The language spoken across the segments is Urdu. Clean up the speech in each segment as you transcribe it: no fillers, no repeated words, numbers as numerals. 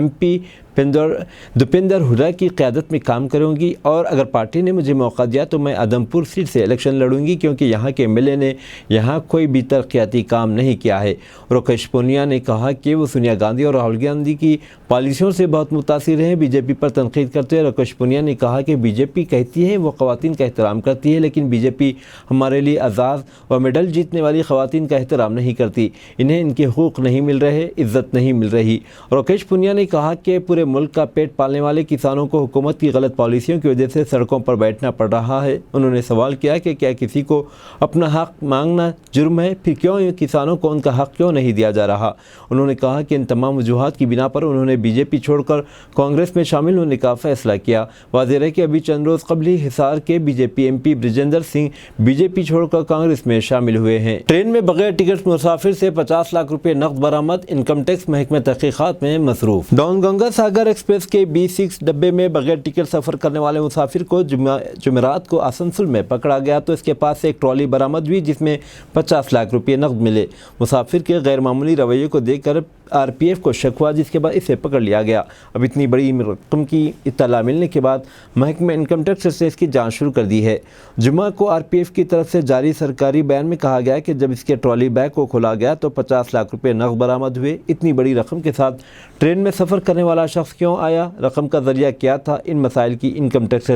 MP دوپندر ہڈا کی قیادت میں کام کروں گی اور اگر پارٹی نے مجھے موقع دیا تو میں ادم پور سیٹ سے الیکشن لڑوں گی کیونکہ یہاں کے ایم ایل اے نے یہاں کوئی بھی ترقیاتی کام نہیں کیا ہے۔ راکیش پونیا نے کہا کہ وہ سونیا گاندھی اور راہل گاندھی کی پالیسیوں سے بہت متاثر ہیں۔ بی جے پی پر تنقید کرتے ہوئے راکیش پونیا نے کہا کہ بی جے پی کہتی ہے وہ خواتین کا احترام کرتی ہے، لیکن بی جے پی ہمارے لیے اعزاز و میڈل جیتنے والی خواتین کا احترام نہیں کرتی، انہیں ان کے حقوق نہیں مل رہے، عزت نہیں مل رہی۔ راکیش پونیا نے کہا کہ پورے ملک کا پیٹ پالنے والے کسانوں کو حکومت کی غلط پالیسیوں کی وجہ سے سڑکوں پر بیٹھنا پڑ رہا ہے۔ انہوں نے سوال کیا کہ کیا کسی کو اپنا حق مانگنا جرم ہے؟ پھر کیوں کسانوں کو ان کا حق کیوں نہیں دیا جا رہا؟ انہوں نے کہا کہ ان تمام وجوہات کی بنا پر انہوں نے بی جے پی چھوڑ کر کانگریس میں شامل ہونے کا فیصلہ کیا۔ واضح ہے کہ ابھی چند روز قبل ہی حصار کے B J P M P Brijendra Singh B J P چھوڑ کر کانگریس میں شامل ہوئے ہیں۔ ٹرین میں بغیر ٹکٹ مسافر سے 50 لاکھ روپے نقد برآمد، انکم ٹیکس محکمہ تحقیقات میں مصروف۔ ڈان گنگا ساگر ایکسپریس کے B6 ڈبے میں بغیر ٹکٹ سفر کرنے والے مسافر کو جمعرات کو آسنسول میں پکڑا گیا تو اس کے پاس سے ایک ٹرالی برآمد ہوئی جس میں 50 لاکھ روپے نقد ملے۔ مسافر کے غیر معمولی رویے کو دیکھ کر آر پی ایف کو شک ہوا جس کے بعد اسے پکڑ لیا گیا۔ اب اتنی بڑی رقم کی اطلاع ملنے کے بعد محکمہ انکم ٹیکس نے اس کی جانچ شروع کر دی ہے۔ جمعہ کو آر پی ایف کی طرف سے جاری سرکاری بیان میں کہا گیا کہ جب اس کے ٹرالی بیگ کو کھولا گیا تو 50 لاکھ روپے نقد برآمد ہوئے۔ اتنی بڑی رقم کے ساتھ ٹرین میں سفر کرنے والا شخص کیوں آیا؟ رقم کا ذریعہ کیا تھا؟ ان مسائل کی انکم ٹیکس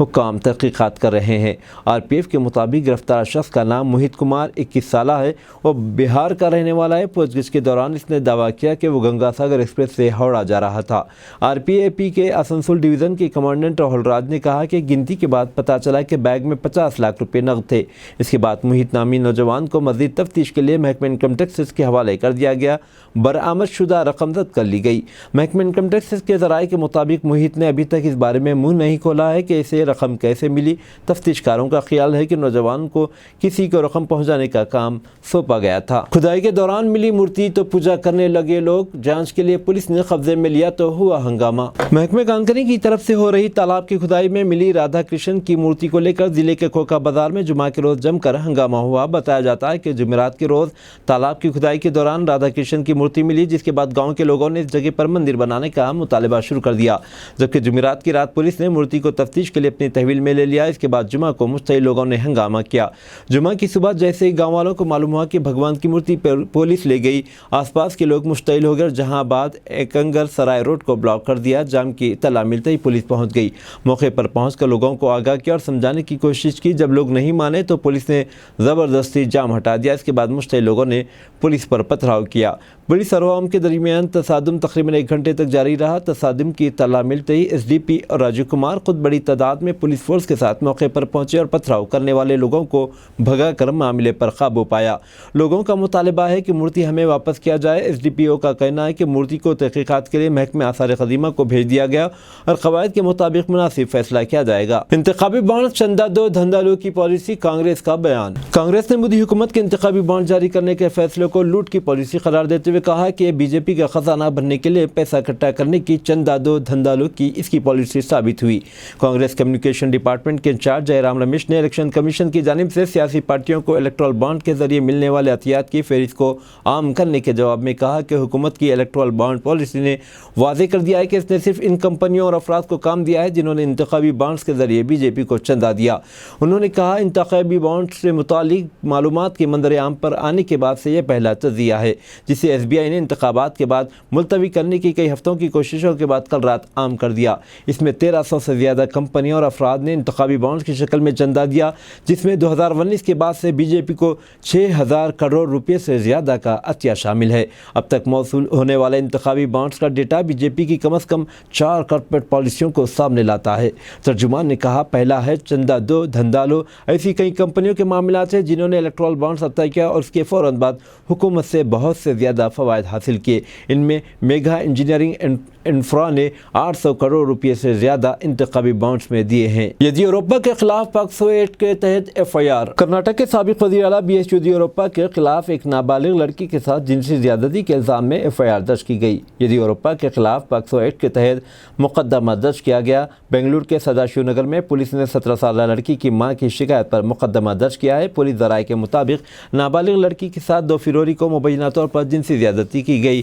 حکام تحقیقات کر رہے ہیں۔ آر پی ایف کے مطابق گرفتار شخص کا نام موہت کمار 21 سالہ ہے، وہ بہار کا رہنے والا ہے۔ پوچھ گچھ کے دوران اس نے دعویٰ کیا کہ وہ گنگا ساگر ایکسپریس سے ہاوڑہ جا رہا تھا۔ آر پی اے پی کے آسنسول ڈویژن کے کمانڈنٹ راہل راج نے کہا کہ گنتی کے بعد پتہ چلا کہ بیگ میں 50 لاکھ روپے نقد تھے۔ اس کے بعد موہت نامی نوجوان کو مزید تفتیش کے لیے محکمہ انکم ٹیکس کے حوالے کر دیا گیا۔ برآمد شدہ رقم ضبط کر لی گئی۔ محکمہ انکم ٹیکس کے ذرائع کے مطابق موہت نے ابھی تک اس بارے میں منہ نہیں کھولا ہے کہ اسے رقم کیسے ملی۔ تفتیش کاروں کا خیال ہے کہ نوجوان کو کسی کو رقم پہنچانے کا کام سونپا گیا تھا۔ کھدائی کے دوران ملی مورتی تو پوجا کرنے لگے لوگ، جانچ کے لیے پولیس نے قبضے میں لیا تو ہوا ہنگامہ۔ محکمہ کانکنی کی طرف سے ہو رہی تالاب کی کھدائی میں ملی رادھا کرشن کی مورتی کو لے کر ضلع کے کھوکھا بازار میں جمعہ کے روز جم کر ہنگامہ ہوا۔ بتایا جاتا ہے کہ جمعرات کے روز تالاب کی کھدائی کے دوران رادھا کرشن کی مورتی ملی، جس کے بعد گاؤں کے لوگوں نے اس جگہ پر مندر بنانے کا مطالبہ شروع کر دیا، جبکہ جمعرات کی رات پولیس نے مورتی کو تفتیش کے لیے اپنی تحویل میں لے لیا۔ اس کے بعد جمعہ کو مشتعل لوگوں نے ہنگامہ کیا۔ جمعہ کی صبح جیسے ہی گاؤں والوں کو معلوم ہوا کہ بھگوان کی مورتی پولیس لے گئی، آس پاس کے لوگ مشتعل ہو گئے، جہاں بعد ایکنگر سرائے روڈ کو بلاک کر دیا۔ جام کی اطلاع ملتے ہی پولیس پہنچ گئی، موقع پر پہنچ کر لوگوں کو آگاہ کیا اور سمجھانے کی کوشش کی۔ جب لوگ نہیں مانے تو پولیس نے زبردستی جام ہٹا دیا۔ اس کے بعد مشتعل لوگوں نے پولیس پر پتھراؤ کیا۔ پولیس اور عوام کے درمیان تصادم تقریباً 1 گھنٹے تک جاری رہا۔ تصادم کی اطلاع ملتے ہی ایس ڈی پی اور راجیو کمار خود بڑی تعداد میں پولیس فورس کے ساتھ موقع پر پہنچے اور پتھراؤ کرنے والے لوگوں کو بھگا کر معاملے پر قابو پایا۔ لوگوں کا مطالبہ ہے کہ مورتی ہمیں واپس کیا جائے۔ ایس ڈی پی او کا کہنا ہے کہ مورتی کو تحقیقات کے لیے محکمہ آثار قدیمہ کو بھیج دیا گیا اور قواعد کے مطابق مناسب فیصلہ کیا جائے گا۔ انتخابی بانڈ چندہ دو دھندا لو کی پالیسی، کانگریس کا بیان۔ کانگریس نے مودی حکومت کے انتخابی بانڈ جاری کرنے کے فیصلے کو لوٹ کی پالیسی قرار دیتے ہوئے کہا کہ بی جے پی کا خزانہ بھرنے کے لیے پیسہ اکٹھا کرنے کی چندہ دو دھندا لو کی اس کی پالیسی ثابت ہوئی۔ کانگریس کمیونیکیشن ڈپارٹمنٹ کے انچارج جے رام رمیش نے الیکشن کمیشن کی جانب سے سیاسی پارٹیوں کو الیکٹورل بانڈ کے ذریعے ملنے والے عطیات کی فہرست کو عام کرنے کے جواب میں کہا کہ حکومت کی الیکٹورل بانڈ پالیسی نے واضح کر دیا ہے کہ اس نے صرف ان کمپنیوں اور افراد کو کام دیا ہے جنہوں نے انتخابی بانڈز کے ذریعے بی جے پی کو چندہ دیا۔ انہوں نے کہا انتخابی بانڈ سے متعلق معلومات کے منظر عام پر آنے کے بعد سے یہ پہلا تجزیہ ہے، جسے ایس بی آئی نے انتخابات کے بعد ملتوی کرنے کی کئی ہفتوں کی کوششوں کے بعد کل رات عام کر دیا۔ اس میں 1300 سے زیادہ کمپنیوں اور افراد نے انتخابی بانڈز کی شکل میں چندہ دیا، جس میں 2019 کے بعد سے بی جے پی کو 6000 کروڑ روپے سے زیادہ کا عطیہ شامل ہے۔ اب تک موصول ہونے والے انتخابی بانڈز کا ڈیٹا بی جے پی کی کم از کم 4 کارپوریٹ پالیسیوں کو سامنے لاتا ہے۔ ترجمان نے کہا پہلا ہے چندہ دو دھندا لو۔ ایسی کئی کمپنیوں کے معاملات ہیں جنہوں نے الیکٹورل بانڈز عطیہ کیا اور اس کے فوراً بعد حکومت سے بہت سے زیادہ فوائد حاصل کیے۔ ان میں میگا انجینئرنگ انفرا نے 800 کروڑ روپے سے زیادہ انتخابی بانڈز میں دیے ہیں۔ یدیورپا کے خلاف پاکسو ایکٹ کے تحت ایف آئی آر۔ کرناٹک کے سابق وزیر اعلیٰ بی ایس یدیورپا کے خلاف ایک نابالغ لڑکی کے ساتھ جنسی زیادتی کے الزام میں ایف آئی آر درج کی گئی۔ یدیورپا کے خلاف پاکسو ایکٹ کے تحت مقدمہ درج کیا گیا۔ بنگلور کے سداشیو نگر میں پولیس نے 17 سالہ لڑکی کی ماں کی شکایت پر مقدمہ درج کیا ہے۔ پولیس ذرائع کے مطابق نابالغ لڑکی کے ساتھ 2 فروری کو مبینہ طور پر جنسی زیادتی کی گئی۔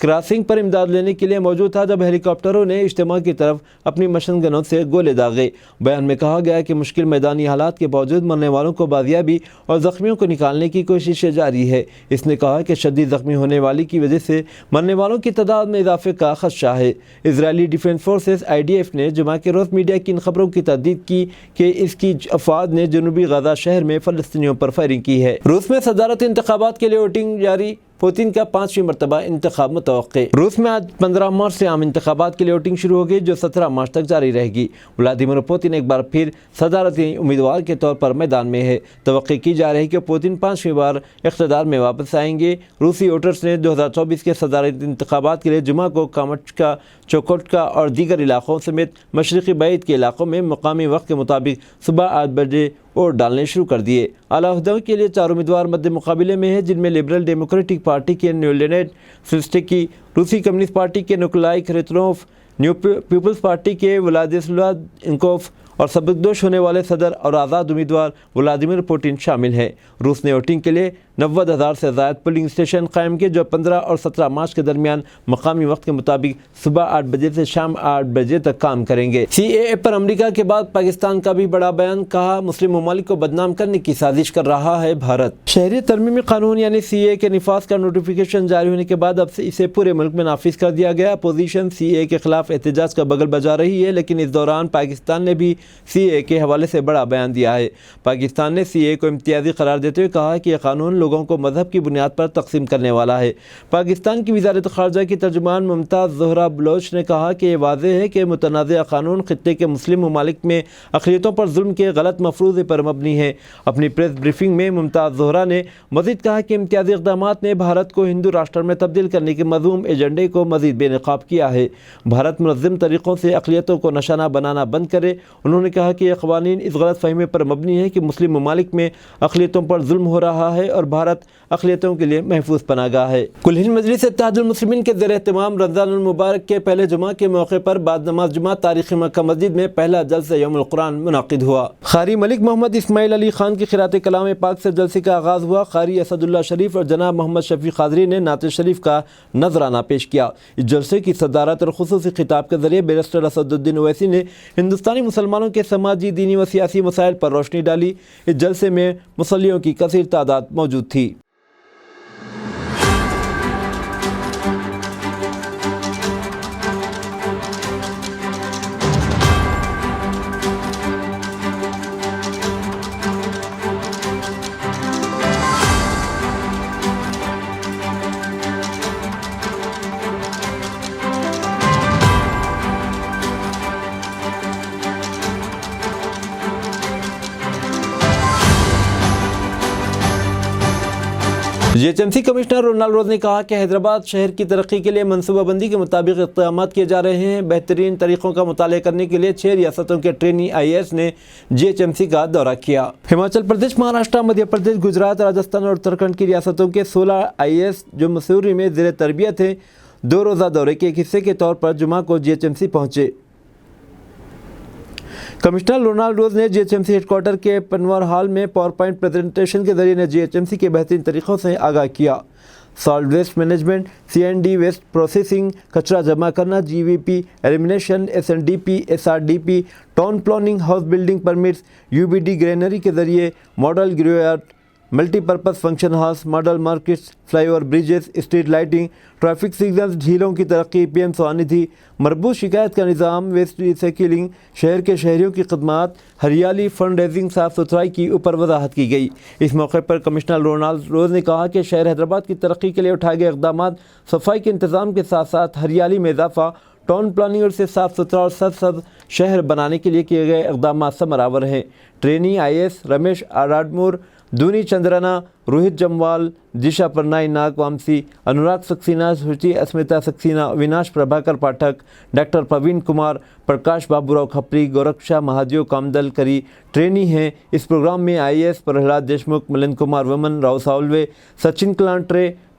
کراسنگ پر امداد لینے کے لیے موجود تھا جب ہیلی کاپٹروں نے اجتماع کی طرف اپنی مشن گنوں سے گولے داغے۔ بیان میں کہا گیا کہ مشکل میدانی حالات کے باوجود مرنے والوں کو بازیابی اور زخمیوں کو نکالنے کی کوششیں جاری ہے۔ اس نے کہا کہ شدید زخمی ہونے والی کی وجہ سے مرنے والوں کی تعداد میں اضافے کا خدشہ ہے۔ اسرائیلی ڈیفنس فورسز IDF نے جمعہ کے روز میڈیا کی ان خبروں کی تردید کی کہ اس کی افواج نے جنوبی غزہ شہر میں فلسطینیوں پر فائرنگ کی ہے۔ روس میں صدارتی انتخابات کے لیے ووٹنگ جاری، پوتین کا 5ویں مرتبہ انتخاب متوقع۔ روس میں آج 15 مارچ سے عام انتخابات کے لیے ووٹنگ شروع ہوگی جو 17 مارچ تک جاری رہے گی۔ ولادیمیر پوتین ایک بار پھر صدارتی امیدوار کے طور پر میدان میں ہے۔ توقع کی جا رہی ہے کہ پوتین 5ویں بار اقتدار میں واپس آئیں گے۔ روسی ووٹرز نے 2024 کے صدارتی انتخابات کے لیے جمعہ کو کامچکا، چوکوٹکا اور دیگر علاقوں سمیت مشرقی بعید کے علاقوں میں مقامی وقت کے مطابق صبح 8 بجے ووٹ ڈالنے شروع کر دیے۔ اعلیٰ عہدوں کے لیے 4 امیدوار مد مقابلے میں ہیں، جن میں لبرل ڈیموکریٹک پارٹی کے نیولینڈ سلسٹکی، روسی کمیونسٹ پارٹی کے نکولائی خریتنوف، نیو پیپلز پارٹی کے ولادیسلاو انکوف اور سبکدوش ہونے والے صدر اور آزاد امیدوار ولادیمیر پوتین شامل ہیں۔ روس نے ووٹنگ کے لیے 90,000 سے زائد پولنگ اسٹیشن قائم کیے جو 15 اور 17 مارچ کے درمیان مقامی وقت کے مطابق صبح 8 بجے سے شام 8 بجے تک کام کریں گے۔ CAA پر امریکہ کے بعد پاکستان کا بھی بڑا بیان، کہا مسلم ممالک کو بدنام کرنے کی سازش کر رہا ہے بھارت۔ شہریت ترمیمی قانون یعنی CAA کے نفاذ کا نوٹیفیکیشن جاری ہونے کے بعد اب اسے پورے ملک میں نافذ کر دیا گیا۔ اپوزیشن CAA کے خلاف احتجاج کا بغل بجا رہی ہے، لیکن اس دوران پاکستان نے بھی CAA کے حوالے سے بڑا بیان دیا ہے۔ پاکستان نے CAA کو امتیازی قرار دیتے ہوئے کہا کہ یہ قانون لوگوں کو مذہب کی بنیاد پر تقسیم کرنے والا ہے۔ پاکستان کی وزارت خارجہ کی ترجمان ممتاز زہرا بلوچ نے کہا کہ یہ واضح ہے کہ متنازع قانون خطے کے مسلم ممالک میں اقلیتوں پر ظلم کے غلط مفروضے پر مبنی ہے۔ اپنی پریس بریفنگ میں ممتاز زہرا نے مزید کہا کہ امتیازی اقدامات نے بھارت کو ہندو راشٹر میں تبدیل کرنے کے مذموم ایجنڈے کو مزید بے نقاب کیا ہے۔ بھارت منظم طریقوں سے اقلیتوں کو نشانہ بنانا بند کرے۔ انہوں نے کہا کہ یہ قوانین اس غلط فہمی پر مبنی ہے کہ مسلم ممالک میں اقلیتوں پر ظلم ہو رہا ہے اور بھارت اقلیتوں کے لیے محفوظ پناہ گاہ ہے۔ کل ہند مجلس اتحاد المسلمین کے زیر اہتمام رمضان المبارک کے پہلے جمعہ کے موقع پر بعد نماز جمعہ تاریخی مکہ مسجد میں پہلا جلسہ یوم القرآن منعقد ہوا۔ قاری ملک محمد اسماعیل علی خان کی قراءت کلام پاک سے جلسے کا آغاز ہوا۔ قاری اسد اللہ شریف اور جناب محمد شفیع قادری نے نعت شریف کا نذرانہ پیش کیا۔ اس جلسے کی صدارت اور خصوصی خطاب کے ذریعے بیرسٹر اسد الدین اویسی نے ہندوستانی مسلمانوں کے سماجی، دینی و سیاسی مسائل پر روشنی ڈالی۔ اس جلسے میں مصلیوں کی کثیر تعداد موجود تھی۔ GHMC کمشنر رونالڈ روز نے کہا کہ حیدرآباد شہر کی ترقی کے لیے منصوبہ بندی کے مطابق اقدامات کیے جا رہے ہیں۔ بہترین طریقوں کا مطالعہ کرنے کے لیے 6 ریاستوں کے ٹرینی IAS نے GHMC کا دورہ کیا۔ ہماچل پردیش، مہاراشٹر، مدھیہ پردیش، گجرات، راجستھان اور اتراکھنڈ کی ریاستوں کے 16 IAS جو مسوری میں زیر تربیت ہیں 2 روزہ دورے کے ایک حصے کے طور پر جمعہ کو GHMC پہنچے۔ کمشنر رونالڈ روز نے GHMC ہیڈ کوارٹر کے پنور ہال میں پاور پوائنٹ پریزنٹیشن کے ذریعے GHMC کے بہترین طریقوں سے آگاہ کیا۔ Salt waste management, CND waste processing, کچرا جمع کرنا، GVP elimination, SNDP، SRDP، town planning, house building permits, UBD greenery کے ذریعے model graveyard, multi purpose function halls, model markets, flyover bridges, street lighting, traffic signals, جھیلوں کی ترقی، PM سوانیدھی، مربوط شکایت کا نظام، ویسٹ ریسائکلنگ، شہر کے شہریوں کی خدمات، ہریالی، فنڈ ریزنگ، صاف ستھرائی کی اوپر وضاحت کی گئی۔ اس موقع پر کمشنر رونالڈ روز نے کہا کہ شہر حیدرآباد کی ترقی کے لیے اٹھائے گئے اقدامات صفائی کے انتظام کے ساتھ ساتھ ہریالی میں اضافہ، ٹاؤن پلاننگ اور سے صاف ستھرا اور سرسبز شہر بنانے کے لیے کیے گئے اقدامات ثمرآور ہیں۔ ٹرینی IAS رمیش آراڈمور، دونی چندرنا، روہت جموال، دیشا پرنائی ناگ وامسی، انوراگ سکسینہ، سوچی اسمتا سکسینہ، ویناش پربھاکر پاٹھک، ڈاکٹر پروین کمار، پرکاش بابو راؤ کھپری، گورکشا مہادیو کامدل کری ٹرینی ہیں۔ اس پروگرام میں IAS پرہلاد دیشمکھ، ملن کمار ومن، راؤ ساولوے، سچن کلانٹرے،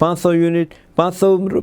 500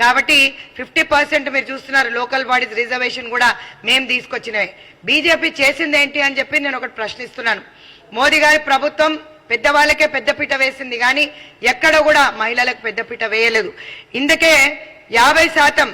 కాబట్టి 50% మీరు చూస్తున్నారు లోకల్ బాడీస్ రిజర్వేషన్ కూడా మేము తీసుకొచ్చినవే. బీజేపీ చేసింది ఏంటి అని చెప్పి నేను ఒకటి ప్రశ్నిస్తున్నాను. మోదీ గారి ప్రభుత్వం పెద్దవాళ్ళకే పెద్దపీట వేసింది కానీ ఎక్కడ కూడా మహిళలకు పెద్దపీట వేయలేదు. ఇందుకే 50%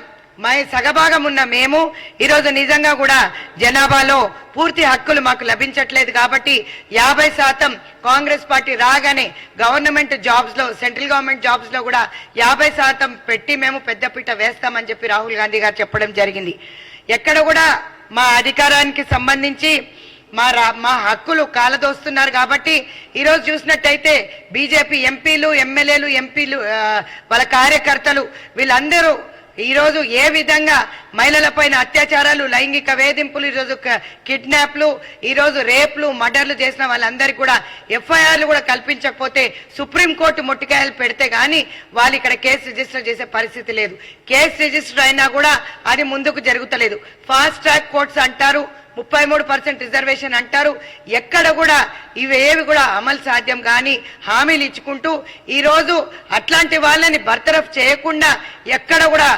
సగభాగం ఉన్న మేము ఈరోజు నిజంగా కూడా జనాభాలో పూర్తి హక్కులు మాకు లభించట్లేదు. కాబట్టి 50% కాంగ్రెస్ పార్టీ రాగానే గవర్నమెంట్ జాబ్స్ లో, సెంట్రల్ గవర్నమెంట్ జాబ్స్ లో కూడా 50% పెట్టి మేము పెద్దపీట వేస్తామని చెప్పి రాహుల్ గాంధీ గారు చెప్పడం జరిగింది. ఎక్కడ కూడా మా అధికారానికి సంబంధించి మా హక్కులు కాలదోస్తున్నారు. కాబట్టి ఈరోజు చూసినట్టయితే బీజేపీ ఎంపీలు, ఎమ్మెల్యేలు, వాళ్ళ కార్యకర్తలు వీళ్ళందరూ ఈరోజు ఏ విధంగా మహిళలపైన అత్యాచారాలు, లైంగిక వేధింపులు, ఈరోజు కిడ్నాప్లు, ఈరోజు రేప్లు, మర్డర్లు చేసిన వాళ్ళందరికీ కూడా ఎఫ్ఐఆర్లు కూడా కల్పించకపోతే సుప్రీంకోర్టు మొట్టికాయలు పెడితే గానీ వాళ్ళు ఇక్కడ కేసు రిజిస్టర్ చేసే పరిస్థితి లేదు. కేసు రిజిస్టర్ అయినా కూడా అది ముందుకు జరుగుతలేదు. ఫాస్ట్ ట్రాక్ కోర్ట్స్ అంటారు, 33% రిజర్వేషన్ అంటారు. ఎక్కడ కూడా ఇవేవి కూడా అమలు సాధ్యం కానీ హామీలు ఇచ్చుకుంటూ ఈరోజు అట్లాంటి వాళ్ళని బర్తరఫ్ చేయకుండా ఎక్కడ కూడా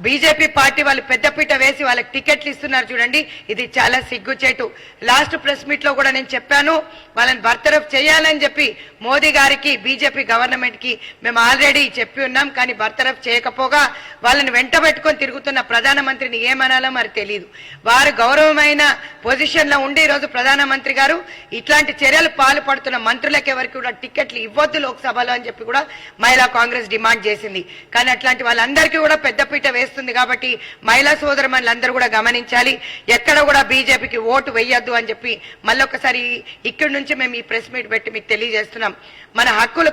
బీజేపీ పార్టీ వాళ్ళు పెద్దపీట వేసి వాళ్ళకి టికెట్లు ఇస్తున్నారు చూడండి. ఇది చాలా సిగ్గుచేటు. లాస్ట్ ప్రెస్ మీట్ లో కూడా నేను చెప్పాను, వాళ్ళని బర్తరఫ్ చేయాలని చెప్పి మోదీ గారికి, బీజేపీ గవర్నమెంట్ కి మేము ఆల్రెడీ చెప్పి ఉన్నాం. కానీ బర్తరఫ్ చేయకపోగా వాళ్ళని వెంట పెట్టుకొని తిరుగుతున్న ప్రధానమంత్రిని ఏమనాలో మరి తెలియదు. వారు గౌరవమైన పొజిషన్ లో ఉండి ఈరోజు ప్రధానమంత్రి గారు ఇట్లాంటి చర్యలు పాల్పడుతున్న మంత్రులకు ఎవరికి కూడా టికెట్లు ఇవ్వద్దు లోక్సభలో అని చెప్పి కూడా మహిళా కాంగ్రెస్ డిమాండ్ చేసింది. కానీ అట్లాంటి వాళ్ళందరికీ కూడా పెద్దపీట వేస్తుంది. కాబట్టి మహిళా సోదరులందరూ కూడా గమనించాలి, ఎక్కడ కూడా బీజేపీకి ఓటు వేయొద్దు అని చెప్పి మళ్ళొకసారి ఇక్కడి నుంచి మేము ఈ ప్రెస్ మీట్ పెట్టి మీకు తెలియజేస్తున్నాం. మన హక్కులు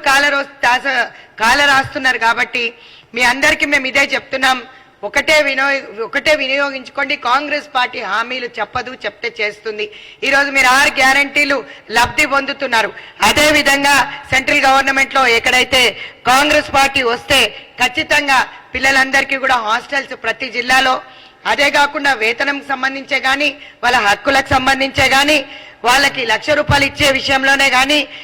కాలరాస్తున్నారు. కాబట్టి మీ అందరికీ మేము ఇదే చెప్తున్నాం, ఒకటే వినియోగించుకోండి. కాంగ్రెస్ పార్టీ హామీలు చెప్పదు, చెప్తే చేస్తుంది. ఈ రోజు మీరు 6 గ్యారంటీలు లబ్ధి పొందుతున్నారు. అదే విధంగా సెంట్రల్ గవర్నమెంట్ లో ఎక్కడైతే కాంగ్రెస్ పార్టీ వస్తే ఖచ్చితంగా పిల్లలందరికీ కూడా హాస్టల్స్ ప్రతి జిల్లాలో, అదే కాకుండా వేతనం సంబంధించే గానీ వాళ్ళ హక్కులకు సంబంధించే గానీ వాళ్ళకి 1,00,000 రూపాయలు ఇచ్చే విషయంలోనే గానీ।